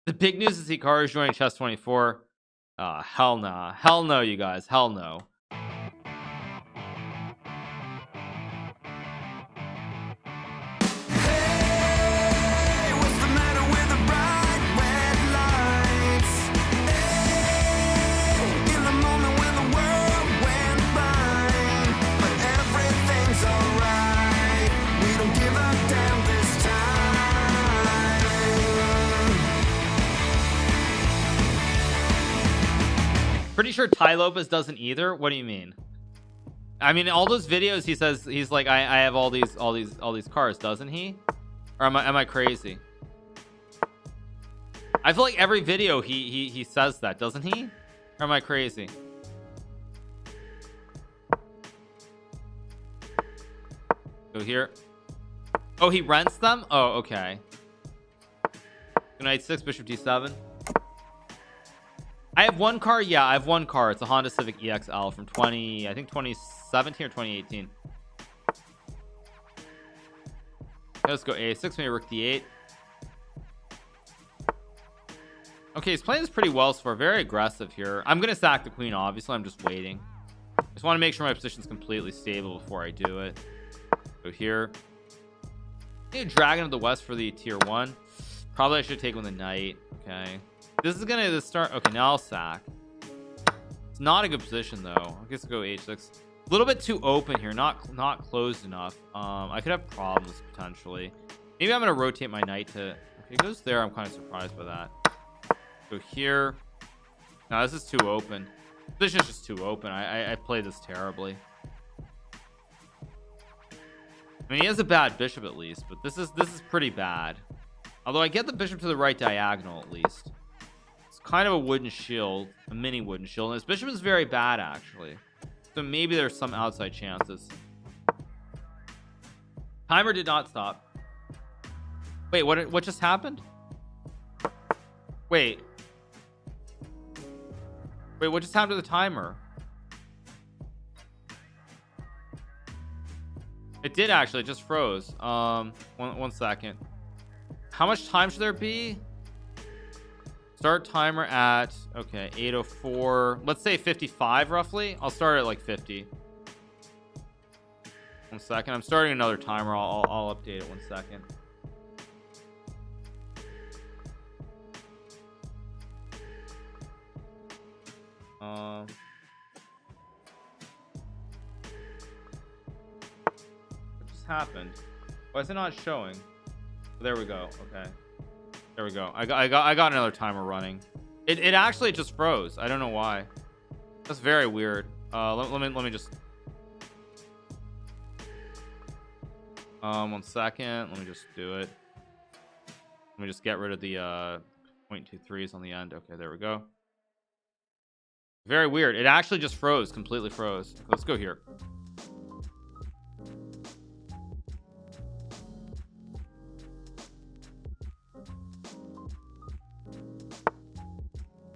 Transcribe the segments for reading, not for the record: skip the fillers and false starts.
The big news is Hikaru is joining chess 24. Hell nah. Hell no, you guys. Hell no. Pretty sure Ty Lopez doesn't either. What do you mean? I mean, all those videos he says he's like, I have all these cars, doesn't he? Or am I crazy? I feel like every video he says that, doesn't he? Or am I crazy? Go here. Oh, he rents them? Oh, okay. Knight 6, bishop d7. I have one car. Yeah, I have one car. It's a Honda Civic EXL from I think 2017 or 2018. Let's go a6, maybe rook d8. Okay, he's playing this pretty well so far. Very aggressive here. I'm gonna sack the queen, obviously. I'm just waiting. Just want to make sure my position's completely stable before I do it. Go here. I need a dragon of the west for the tier 1. Probably I should take with the knight. Okay. This is gonna start. Okay, now I'll sack. It's not a good position though. I guess I'll go h6. A little bit too open here, not closed enough. I could have problems potentially. Maybe I'm gonna rotate my knight to. Okay, it goes there. I'm kind of surprised by that. Go here. No, this is too open. This is just too open. I played this terribly. I mean, he has a bad bishop at least, but this is pretty bad. Although I get the bishop to the right diagonal at least. Kind of a wooden shield, a mini wooden shield, and his bishop is very bad actually, so maybe there's some outside chances. Timer did not stop. Wait, what just happened? Wait, what just happened to the timer? It did actually, it just froze. One second. How much time should there be? Start timer at, okay, 8:04. Let's say 55 roughly. I'll start at like 50. 1 second. I'm starting another timer. I'll update it 1 second. What just happened? Why is it not showing? There we go. Okay. There we go. I got another timer running. It actually just froze. I don't know why. That's very weird. Let me just 1 second. Let me just do it. Let me just get rid of the 0.23s on the end. Okay, there we go. Very weird. It actually just froze, completely froze. Let's go here.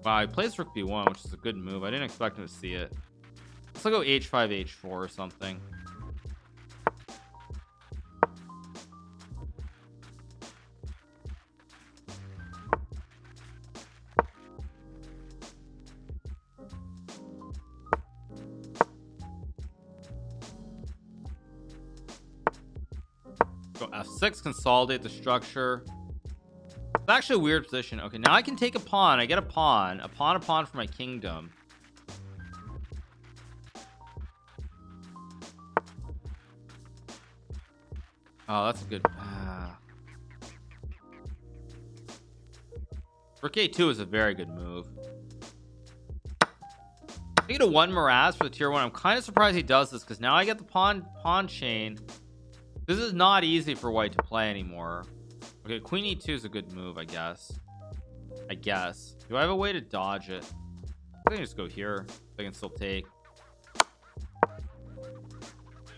Wow, he plays rook b1, which is a good move. I didn't expect him to see it. Let's go h5, h4 or something. Go f6, consolidate the structure. It's actually a weird position. Okay, now I can take a pawn. I get a pawn for my kingdom. Oh, that's a good rook a2 is a very good move. I get a 1 Miraz for the tier 1. I'm kind of surprised he does this because now I get the pawn chain. This is not easy for white to play anymore. Okay, queen e2 is a good move, I guess. Do I have a way to dodge it? I can just go here. I can still take.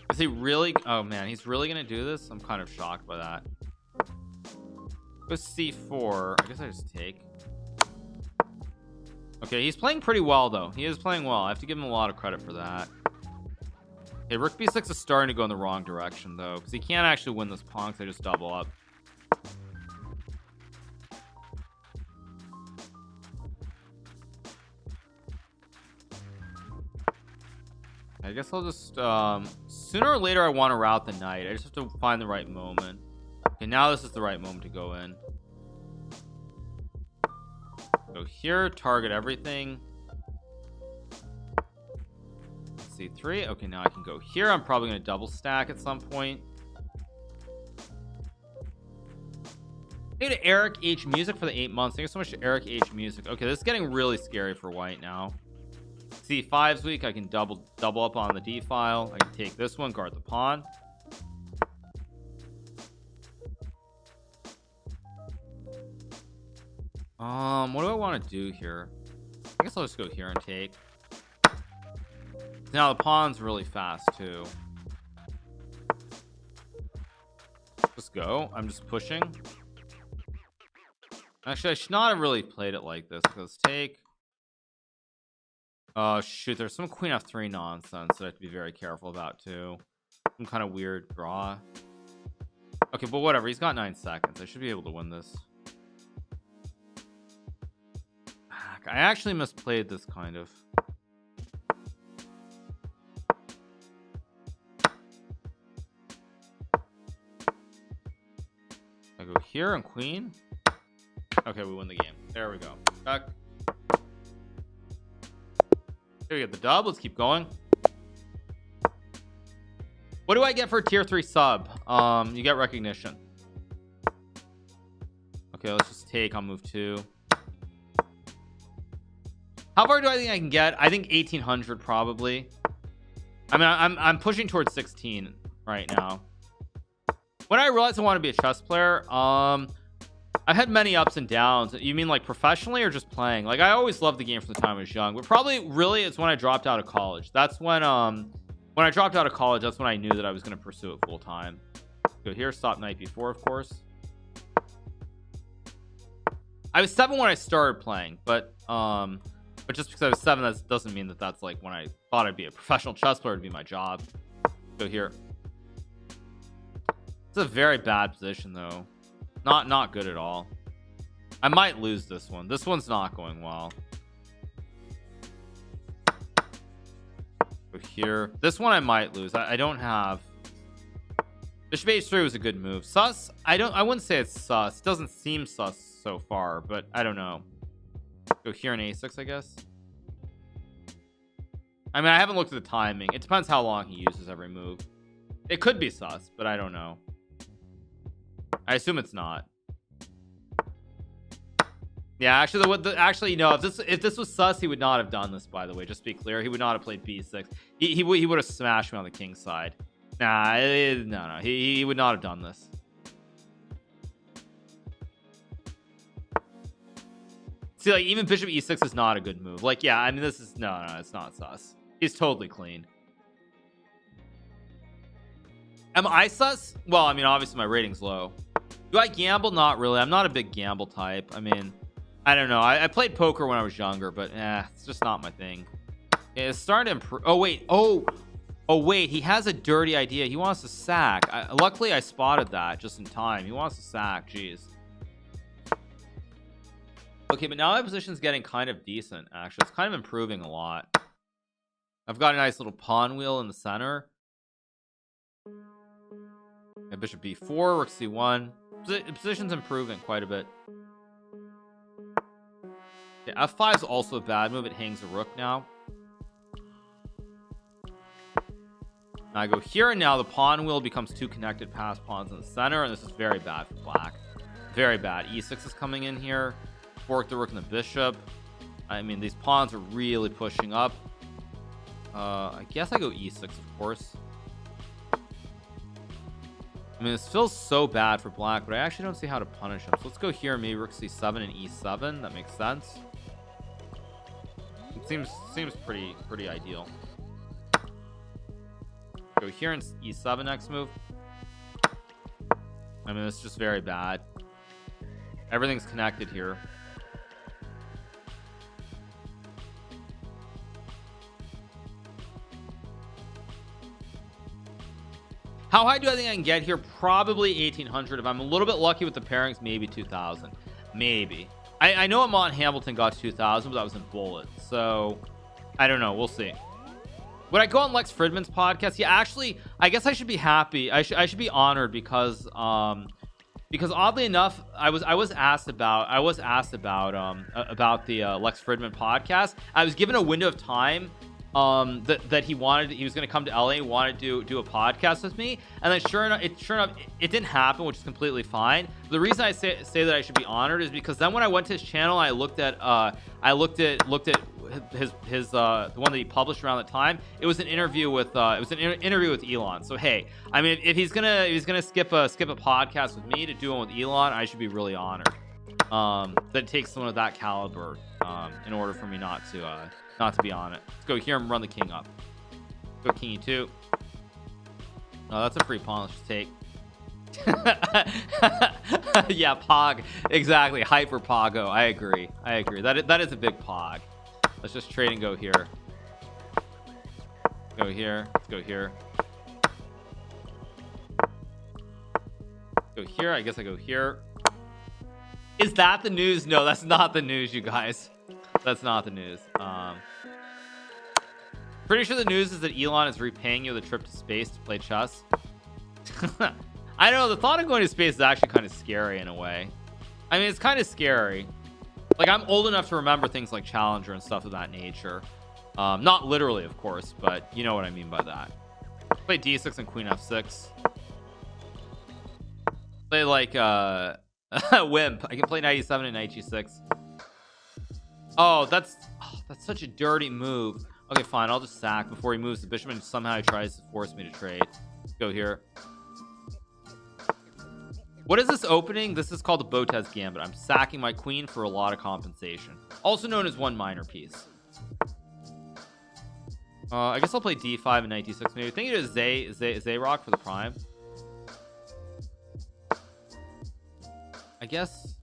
Is he really? Oh man, he's really gonna do this? I'm kind of shocked by that. Go c4. I guess I just take. Okay, he's playing pretty well though. He is playing well. I have to give him a lot of credit for that. Okay, rook b6 is starting to go in the wrong direction though, because he can't actually win this pawn because I just double up. I guess I'll just sooner or later I want to route the knight. I just have to find the right moment. Okay, now this is the right moment to go in. Go here, target everything. C3. Okay, now I can go here. I'm probably going to double stack at some point. Thank you to Eric H Music for the 8 months. Thank you so much to Eric H Music. Okay, this is getting really scary for white now. C5's weak. I can double up on the D file. I can take this one, guard the pawn. What do I want to do here? I guess I'll just go here and take. Now the pawn's really fast too. Just go. I'm just pushing. Actually, I should not have really played it like this. Let's take. Oh shoot, there's some queen f3 nonsense that I have to be very careful about too. Some kind of weird draw. Okay, but whatever. He's got 9 seconds. I should be able to win this. I actually misplayed this kind of. I go here and queen. Okay, we win the game. There we go. Back. Here we get the dub. Let's keep going. What do I get for a tier 3 sub? You get recognition. Okay, let's just take on move 2. How far do I think I can get? I think 1800 probably. I mean, I'm pushing towards 16 right now. When I realized I want to be a chess player, I've had many ups and downs. You mean like professionally or just playing? Like I always loved the game from the time I was young, but probably really it's when I dropped out of college. That's when I dropped out of college, that's when I knew that I was going to pursue it full time. Go here, stop knight b4, of course. I was 7 when I started playing, but just because I was 7, that doesn't mean that that's like when I thought I'd be a professional chess player to be my job. Go here. It's a very bad position though. Not good at all. I might lose this one. This one's not going well. Go here. This one I might lose. I don't have. Bishop h3 was a good move. Sus. I wouldn't say it's sus. It doesn't seem sus so far, but I don't know. Go here in a6, I guess. I mean, I haven't looked at the timing. It depends how long he uses every move. It could be sus, but I don't know. I assume it's not. Yeah, actually, no. If this was sus, he would not have done this. By the way, just to be clear, he would not have played b6. He would have smashed me on the king side. Nah, no. He would not have done this. See, like even bishop e6 is not a good move. Like, yeah, I mean, this is no, it's not sus. He's totally clean. Am I sus? Well, I mean, obviously my rating's low. Do I gamble? Not really. I'm not a big gamble type. I mean, I don't know. I played poker when I was younger, but it's just not my thing. It's starting to improve. Oh wait. Oh wait. He has a dirty idea. He wants to sack. Luckily, I spotted that just in time. He wants to sack. Jeez. Okay, but now my position's getting kind of decent. Actually, it's kind of improving a lot. I've got a nice little pawn wheel in the center. And bishop b4, rook c1. The position's improving quite a bit. Okay, f5 is also a bad move. It hangs a rook now. I go here, and now the pawn wheel becomes 2 connected pass pawns in the center, and this is very bad for black. Very bad. e6 is coming in here. Fork the rook and the bishop. I mean, these pawns are really pushing up. I guess I go e6, of course. I mean, this feels so bad for black, but I actually don't see how to punish him. So let's go here, maybe rook c7 and e7. That makes sense. It seems pretty ideal. Go here and e7 next move. I mean, it's just very bad. Everything's connected here. How high do I think I can get here? Probably 1800. If I'm a little bit lucky with the pairings, maybe 2000. Maybe. I know Amon Hamilton got 2000, but that was in bullet. So I don't know. We'll see. Would I go on Lex Fridman's podcast? Yeah, actually, I guess I should be happy. I should be honored because oddly enough, I was asked about the Lex Fridman podcast. I was given a window of time that he was going to come to LA and wanted to do a podcast with me, and then sure enough it didn't happen, which is completely fine. The reason I say that I should be honored is because then when I went to his channel, I looked at his the one that he published around the time. It was an interview with interview with Elon. So hey, I mean, if he's gonna skip a podcast with me to do one with Elon, I should be really honored that it takes someone of that caliber in order for me not to be on it. Let's go here and run the king up. Go king e2. Oh, that's a free pawn. Let's just take. Yeah, pog, exactly. Hyper pogo. I agree. That is a big pog. Let's just trade and go here. Go here. Let's go here. Go here. I guess I go here. Is that the news? No, that's not the news, you guys. That's not the news. Pretty sure the news is that Elon is repaying you the trip to space to play chess. I don't know, the thought of going to space is actually kind of scary in a way. I mean, it's kind of scary. Like, I'm old enough to remember things like Challenger and stuff of that nature. Not literally, of course, but you know what I mean by that. Play d6 and queen f6. Play like wimp. I can play knight e7 and knight g6. Oh, that's such a dirty move. Okay, fine, I'll just sack before he moves the bishop and somehow he tries to force me to trade. Let's go here. What is this opening? This is called the Botez Gambit. I'm sacking my queen for a lot of compensation, also known as one minor piece. I guess I'll play d5 and knight d6 maybe. Thinking it is Zay rock for the prime. I guess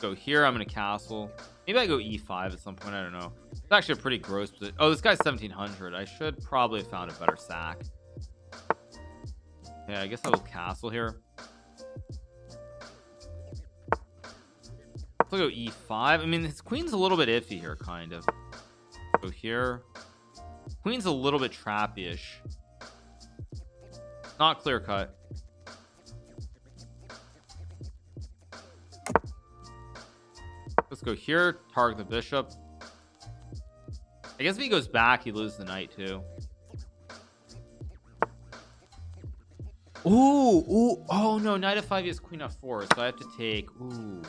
go here. I'm gonna castle. Maybe I go e5 at some point. I don't know. It's actually a pretty gross position. Oh, this guy's 1700. I should probably have found a better sack. Yeah, I guess I will castle here. I'll go e5. I mean, his queen's a little bit iffy here, kind of. Go here. Queen's a little bit trappy-ish. Not clear cut. Let's go here. Target the bishop. I guess if he goes back, he loses the knight too. Ooh. Oh no, knight f5 is queen f4, so I have to take. Ooh.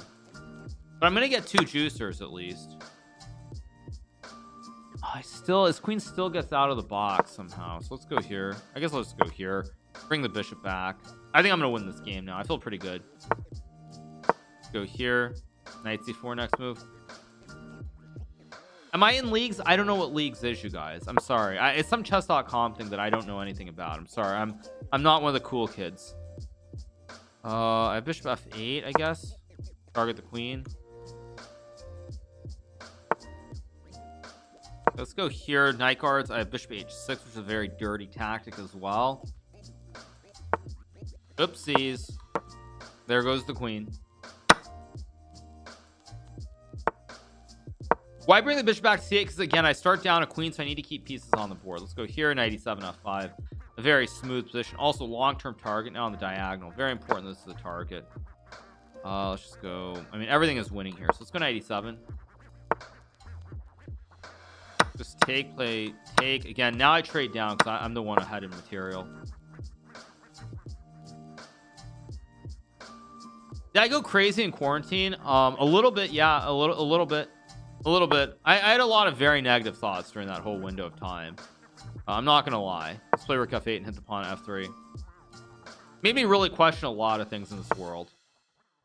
But I'm gonna get two juicers at least. Oh, his queen still gets out of the box somehow. So let's go here. I guess let's go here. Bring the bishop back. I think I'm gonna win this game now. I feel pretty good. Let's go here. Knight c4 next move. Am I in leagues? I don't know what leagues is, you guys. I'm sorry. It's some chess.com thing that I don't know anything about. I'm sorry. I'm not one of the cool kids. I have bishop f8, I guess. Target the queen. Let's go here. Knight guards. I have bishop h6, which is a very dirty tactic as well. Oopsies. There goes the queen. Why bring the bishop back to c8? Because again, I start down a queen, so I need to keep pieces on the board. Let's go here. Knight e7 f5. A very smooth position. Also long-term target now on the diagonal. Very important this is a target. Let's just go. I mean, everything is winning here. So let's go knight e7. Just take, play, take. Again, now I trade down because I'm the one ahead in material. Did I go crazy in quarantine? A little bit, yeah. A little bit. I had a lot of very negative thoughts during that whole window of time. I'm not gonna lie. Let's play rook f8 and hit the pawn at f3. Made me really question a lot of things in this world.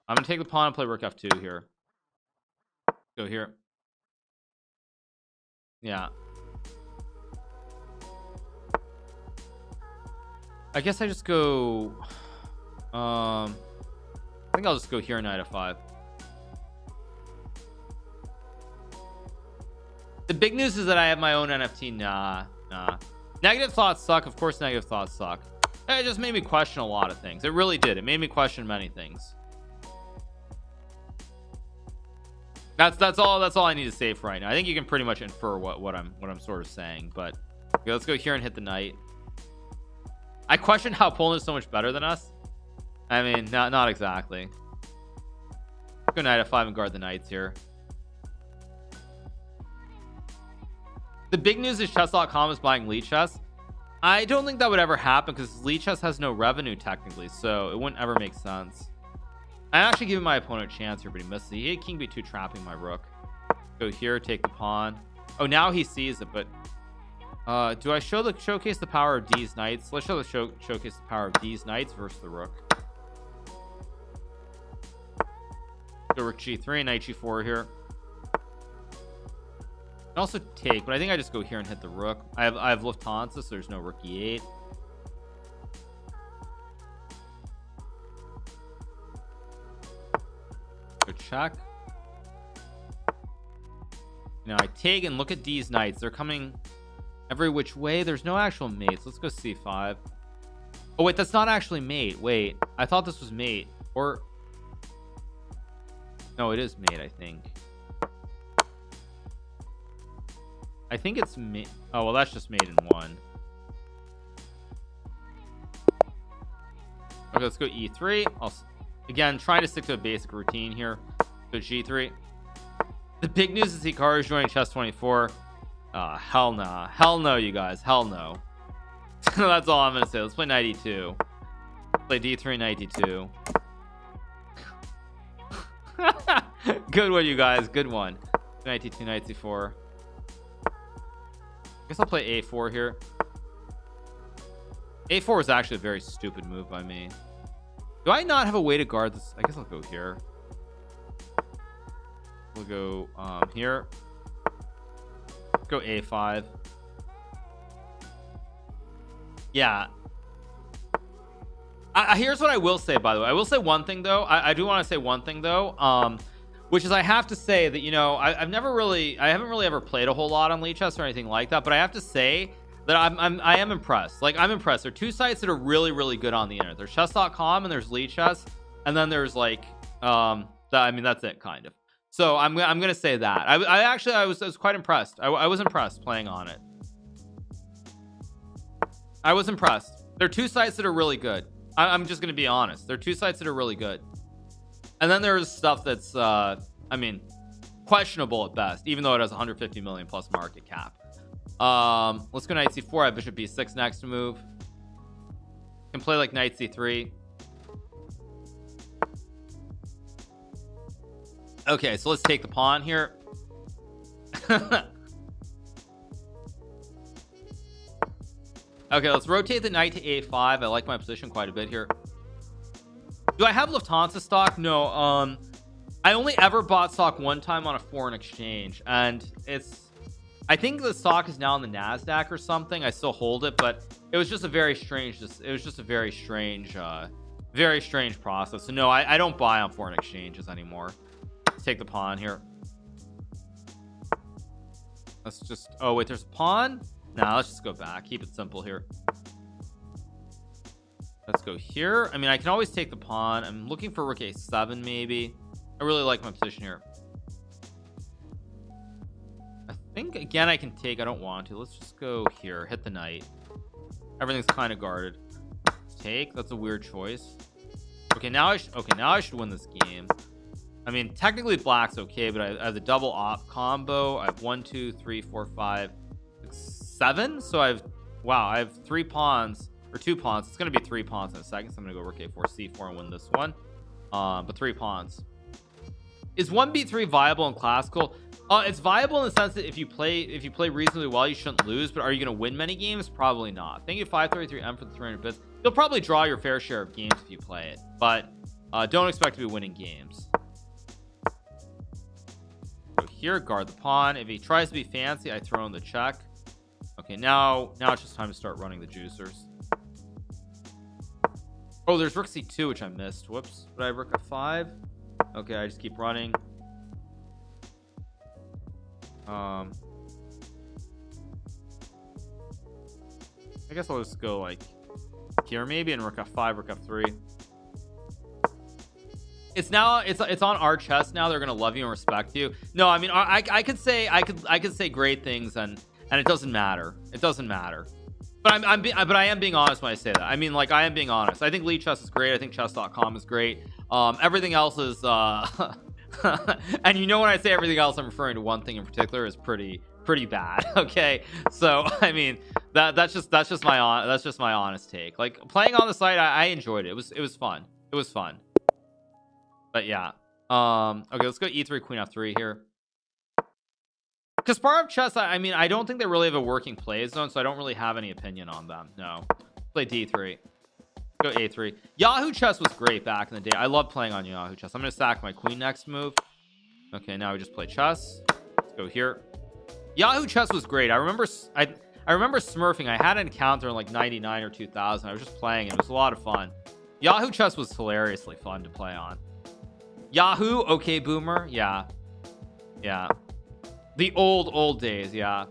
I'm gonna take the pawn and play rook f2 here. Go here. Yeah. I guess I just go. I think I'll just go here, knight f5. The big news is that I have my own NFT. Nah. Negative thoughts suck. Of course, negative thoughts suck. It just made me question a lot of things. It really did. It made me question many things. That's all I need to say for right now. I think you can pretty much infer what I'm sort of saying, but Okay, let's go here and hit the knight. I question how Poland is so much better than us. I mean, not exactly. Go knight f5 and guard the knights here. The big news is chess.com is buying Lichess. I don't think that would ever happen because Lichess has no revenue technically, so it wouldn't ever make sense. I actually giving my opponent a chance here, but he misses. He hit king b2 trapping my rook. Go here, take the pawn. Oh, now he sees it, but do I showcase the power of D's knights? Let's show the showcase the power of D's knights versus the rook. Go rook g3, knight g4 here. I also take, but I think I just go here and hit the rook. I have Lufthansa, so there's no rook e8. Go check. Now I take and look at D's knights. They're coming every which way. There's no actual mates. Let's go c5. Oh wait, that's not actually mate. Wait, I thought this was mate. Or no, it is mate, I think it's mate. Oh well, that's just mate in one. Okay, let's go e3. Again, try to stick to a basic routine here. Go g3. The big news is Hikaru is joining chess 24. Hell nah. Hell no, you guys. Hell no. That's all I'm gonna say. Let's play knight e2. Play d3, knight d2. Good one, you guys. Good one. Knight d2, knight c4. I guess I'll play a4 here. a4 is actually a very stupid move by me. Do I not have a way to guard this? I guess I'll go here. We'll go here. Go a5. Yeah. Here's what I will say, by the way. I will say one thing though. I do want to say one thing though, which is I have to say that, you know, I haven't really ever played a whole lot on Lichess or anything like that, but I have to say that I am impressed. Like, I'm impressed. There are two sites that are really, really good on the internet. There's chess.com and there's Lichess, and then there's like I mean, that's it kind of. So I'm gonna say that I was quite impressed. I was impressed playing on it. I was impressed. There are two sites that are really good. I'm just gonna be honest. There are two sites that are really good, and then there's stuff that's I mean, questionable at best, even though it has 150 million plus market cap. Let's go knight c4. I have bishop b6 next to move. Can play like knight c3. Okay, so let's take the pawn here. Okay, let's rotate the knight to a5. I like my position quite a bit here. Do I have Lufthansa stock? No. I only ever bought stock one time on a foreign exchange, and I think the stock is now on the NASDAQ or something. I still hold it, but it was just a very strange process. So no, I don't buy on foreign exchanges anymore. Let's take the pawn here. Let's just, oh wait, there's a pawn. Nah, let's just go back. Keep it simple here. Let's go here. I mean, I can always take the pawn. I'm looking for rook a7 maybe. I really like my position here. I think again I can take. I don't want to. Let's just go here, hit the knight. Everything's kind of guarded. Let's take. That's a weird choice. Okay, now I should win this game. I mean, technically black's okay, but I have the double op combo. I have 1 2 3 4 5 6 7. So I have 3 pawns or 2 pawns. It's gonna be 3 pawns in a second, so I'm gonna go rook a4 c4 and win this one. But 3 pawns. Is 1b3 viable in classical? It's viable in the sense that if you play reasonably well, you shouldn't lose. But are you going to win many games? Probably not. Thank you 533M for the 300 bits. You'll probably draw your fair share of games if you play it, but don't expect to be winning games. Go here, guard the pawn. If he tries to be fancy, I throw in the check. Okay, now it's just time to start running the juicers. Oh, there's rook c2, which I missed. Whoops. But I have rook f5. Okay, I just keep running. I guess I'll just go like here maybe, and rook f5, rook f3. It's on our chess now. They're gonna love you and respect you. No, I mean I could say great things, and and it doesn't matter. It doesn't matter. But I am being honest when I say that. I mean, like, I am being honest. I think Lead Chess is great. I think chess.com is great. Everything else is and you know, when I say everything else, I'm referring to one thing in particular is pretty bad. Okay, so I mean, that's just my honest take. Like, playing on the site, I enjoyed it. It was fun. It was fun. But yeah. Okay, let's go e3 queen f3 here. Kasparov chess, I mean, I don't think they really have a working play zone, so I don't really have any opinion on them. No. Play d3. Go a3. Yahoo chess was great back in the day. I love playing on Yahoo chess. I'm gonna sack my queen next move. Okay, now we just play chess. Let's go here. Yahoo chess was great. I remember smurfing. I had an encounter in like 99 or 2000. I was just playing. It was a lot of fun. Yahoo chess was hilariously fun to play on. Yahoo, okay, boomer. Yeah. The old days. Yeah.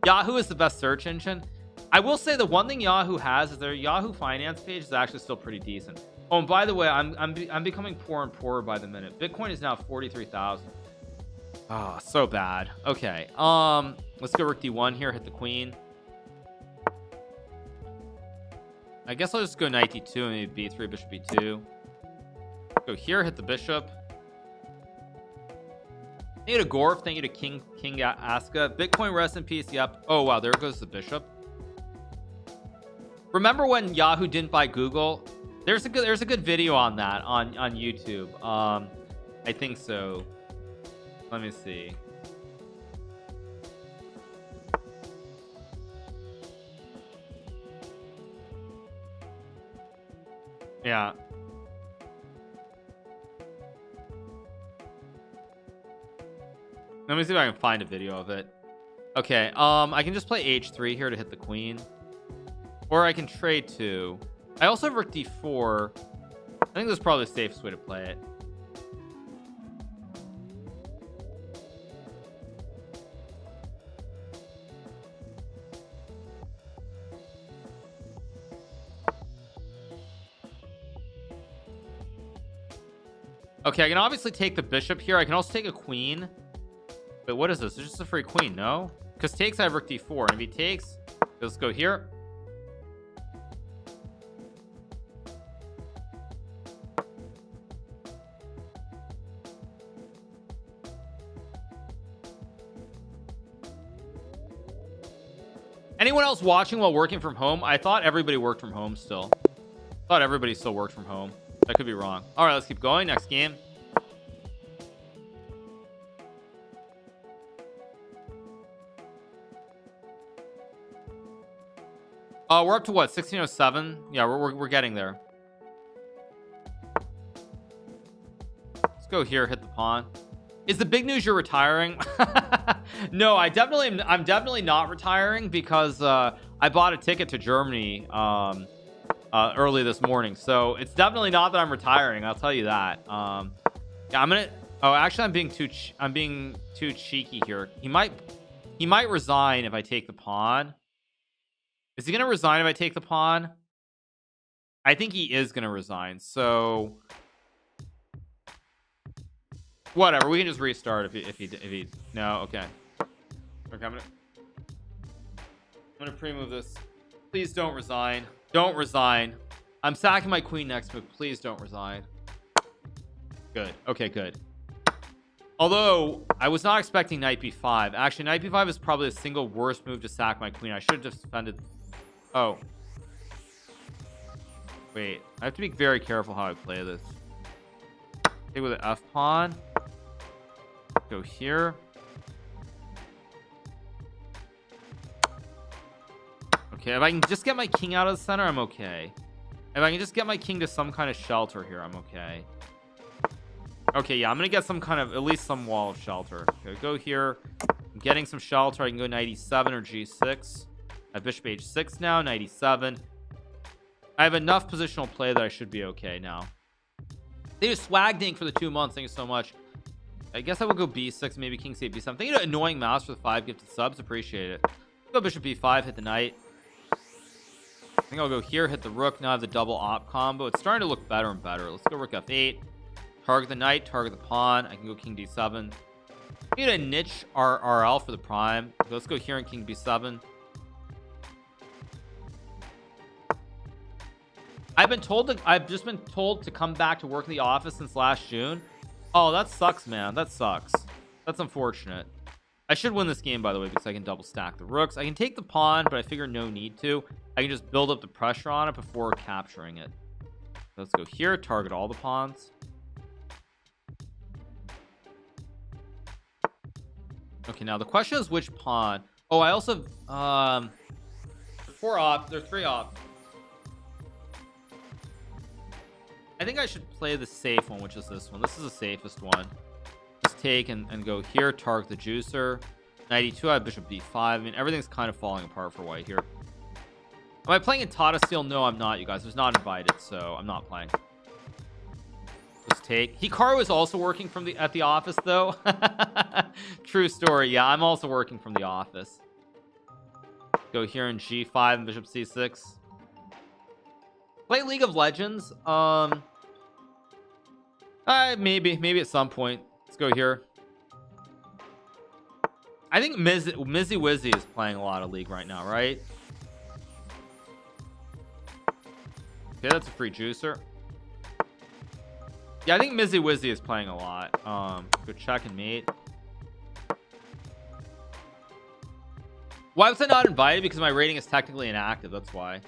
Yahoo is the best search engine. I will say the one thing Yahoo has is their Yahoo finance page is actually still pretty decent. Oh, and by the way, I'm becoming poorer and poorer by the minute. Bitcoin is now 43,000. Oh, so bad. Okay. Let's go rook d1 here. Hit the queen. I guess I'll just go knight d2 and maybe b3, bishop b2. Go here. Hit the bishop. Thank you to Gorf. Thank you to King Aska. Bitcoin, rest in peace. Yep. Oh wow, there goes the bishop. Remember when Yahoo didn't buy Google? There's a good video on that on YouTube. I think so. Let me see. Yeah. Let me see if I can find a video of it. Okay, I can just play h3 here to hit the queen. Or I can trade 2. I also have rook d4. I think this is probably the safest way to play it. Okay, I can obviously take the bishop here. I can also take a queen. Wait, what is this? It's just a free queen, no? Because takes, I have rook d4. And if he takes, let's go here. Anyone else watching while working from home? I thought everybody worked from home still. I thought everybody still worked from home. I could be wrong. All right, let's keep going. Next game. We're up to what? 1607. Yeah, we're getting there. Let's go here. Hit the pawn. Is the big news you're retiring? No, I'm definitely not retiring because I bought a ticket to Germany early this morning, so it's definitely not that I'm retiring. I'll tell you that. Yeah, I'm gonna. Oh, actually, I'm being too cheeky here. He might resign if I take the pawn. Is he gonna resign if I take the pawn? I think he is gonna resign. So whatever. We can just restart if he. No, okay. Okay, I'm gonna pre-move this. Please don't resign. Don't resign. I'm sacking my queen next move. Please don't resign. Good. Okay, good. Although I was not expecting knight b5. Actually, knight b5 is probably the single worst move to sack my queen. I should have just defended. Oh. Wait. I have to be very careful how I play this. Take with the f pawn. Go here. Okay, if I can just get my king out of the center, I'm okay. If I can just get my king to some kind of shelter here, I'm okay. Okay, yeah, I'm gonna get some kind of, at least some wall of shelter. Okay, go here. I'm getting some shelter. I can go knight e7 or g6. I have bishop h6 now, knight e7. I have enough positional play that I should be okay now. They do swag dink for the 2 months. Thank you so much. I guess I will go b6, maybe king c8, b7. Thank you to Annoying Mouse for the 5 gifted subs. Appreciate it. Go bishop b5, hit the knight. I think I'll go here, hit the rook. Now I have the double op combo. It's starting to look better and better. Let's go rook f8. Target the knight, target the pawn. I can go king d7. We need a niche RL for the prime. Let's go here in king b7. I've just been told to come back to work in the office since last June. Oh, that sucks, man. That sucks. That's unfortunate. I should win this game, by the way, because I can double stack the rooks. I can take the pawn, but I figure no need to. I can just build up the pressure on it before capturing it. Let's go here, target all the pawns. Okay, now the question is which pawn. Oh, I also four off. There's three off. I think I should play the safe one, which is this one. This is the safest one. Just take and go here, target the juicer. 92, I have bishop b5. I mean, everything's kind of falling apart for white here. Am I playing in Tata Steel? No, I'm not, you guys. I was not invited, so I'm not playing. Just take. Hikaru is also working from at the office, though. True story. Yeah, I'm also working from the office. Go here in g5 and bishop c6. Play League of Legends. Maybe at some point. Let's go here. I think Mizzy Wizzy is playing a lot of League right now, right? Okay, that's a free juicer. Yeah, I think Mizzy Wizzy is playing a lot. Go check and mate. Why was I not invited? Because my rating is technically inactive. That's why.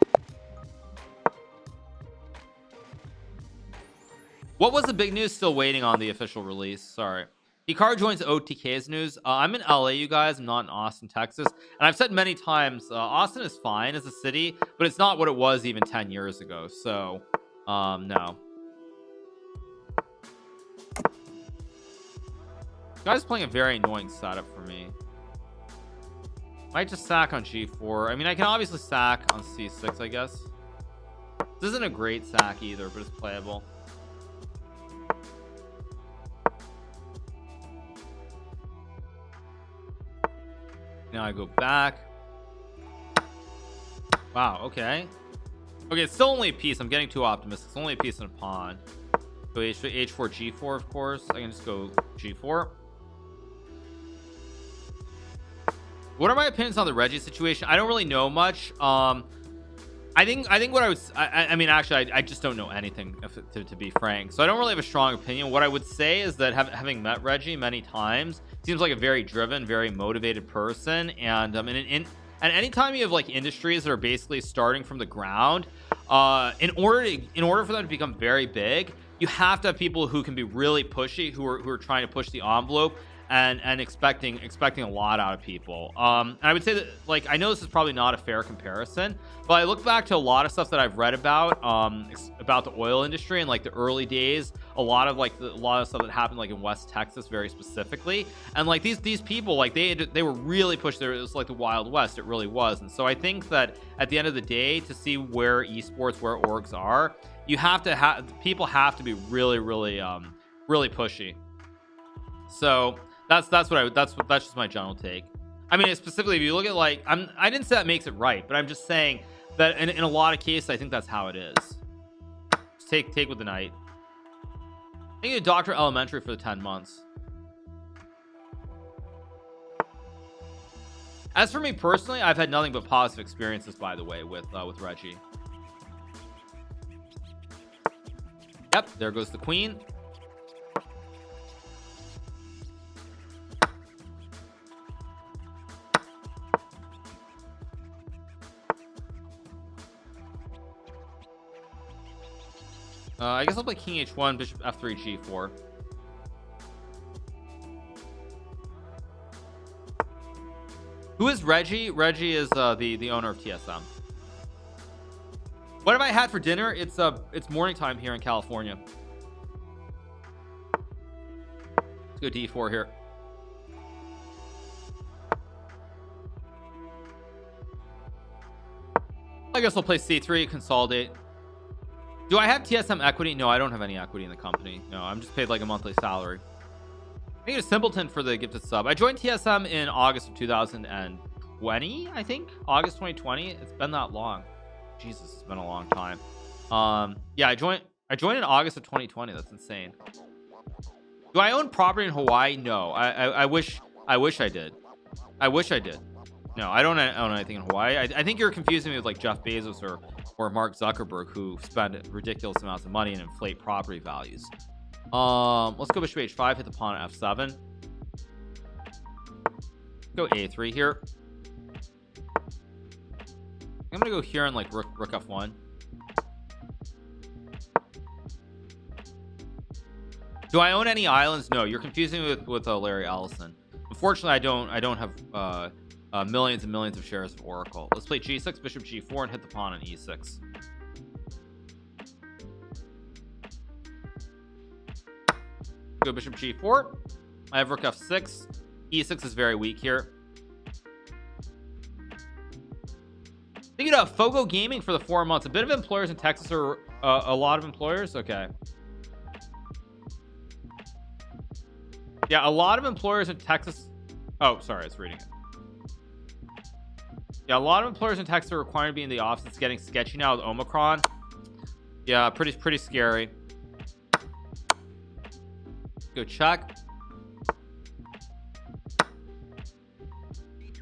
What was the big news? Still waiting on the official release. Sorry. Hikaru joins OTK's news. I'm in LA, you guys. I'm not in Austin, Texas. And I've said many times, Austin is fine as a city, but it's not what it was even 10 years ago. So, no. This guy's playing a very annoying setup for me. Might just sack on g4. I mean, I can obviously sack on c6, I guess. This isn't a great sack either, but it's playable. Now I go back. Wow, okay. Okay, it's still only a piece. I'm getting too optimistic. It's only a piece and a pawn. So h4, g4, of course. I can just go g4. What are my opinions on the Reggie situation? I don't really know much. I think what I would I mean, actually I just don't know anything, to be frank, so I don't really have a strong opinion. What I would say is that having met Reggie many times, seems like a very driven, very motivated person. And and anytime you have like industries that are basically starting from the ground, in order for them to become very big, you have to have people who can be really pushy, who are trying to push the envelope and expecting a lot out of people. And I would say that, like, I know this is probably not a fair comparison, but I look back to a lot of stuff that I've read about the oil industry and like the early days, a lot of stuff that happened like in West Texas very specifically, and like these people, like they were really pushed there. It was like the Wild West. It really was. And so I think that at the end of the day, to see where esports, where orgs are, you have to people have to be really pushy. So that's just my general take. I mean, specifically, if you look at like, I didn't say that makes it right, but I'm just saying that in a lot of cases, I think that's how it is. Just take with the knight. I think a Dr. Elementary for the 10 months. As for me personally, I've had nothing but positive experiences, by the way, with Reggie. Yep, there goes the queen. I guess I'll play king h1, bishop f3, g4. Who is Reggie? Reggie is the owner of TSM. What have I had for dinner? It's morning time here in California. Let's go d4 here. I guess I'll play c3, consolidate. Do I have TSM equity? No, I don't have any equity in the company. No, I'm just paid like a monthly salary. I think it's Simpleton for the gifted sub. I joined TSM in August of 2020, I think. August 2020. It's been that long. Jesus, it's been a long time. Yeah, I joined in August of 2020. That's insane. Do I own property in Hawaii? No. I wish I did. I wish I did. No, I don't own anything in Hawaii. I think you're confusing me with like Jeff Bezos or Mark Zuckerberg, who spend ridiculous amounts of money and inflate property values. Let's go bishop h5, hit the pawn at f7. Go a3 here. I'm gonna go here and like rook f1. Do I own any islands? No, you're confusing me with Larry Ellison. Unfortunately, I don't have millions and millions of shares of Oracle. Let's play g6, bishop g4, and hit the pawn on e6. Go bishop g4. I have rook f6. e6 is very weak here. Thinking about Fogo Gaming for the 4 months. A bit of employers in Texas, or a lot of employers. Okay. Yeah, a lot of employers in Texas. Oh, sorry, I was reading it. Yeah, a lot of employers in Texas are required to be in the office. It's getting sketchy now with Omicron. Yeah, pretty scary. Go check.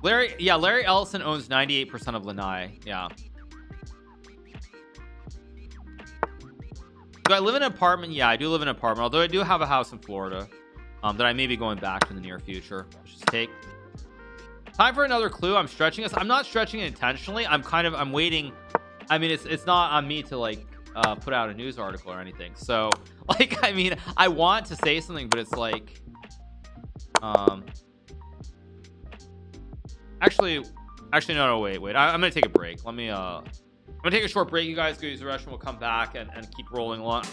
Larry Ellison owns 98% of Lanai. Yeah. Do I live in an apartment? Yeah, I do live in an apartment, although I do have a house in Florida that I may be going back to in the near future. Let's just take time for another clue. I'm stretching this. I'm not stretching it intentionally. I'm waiting. I mean, it's not on me to like put out a news article or anything. So like, I mean, I want to say something, but it's like actually no, wait, I'm gonna take a break. I'm gonna take a short break. You guys go use the restroom. We'll come back and keep rolling along.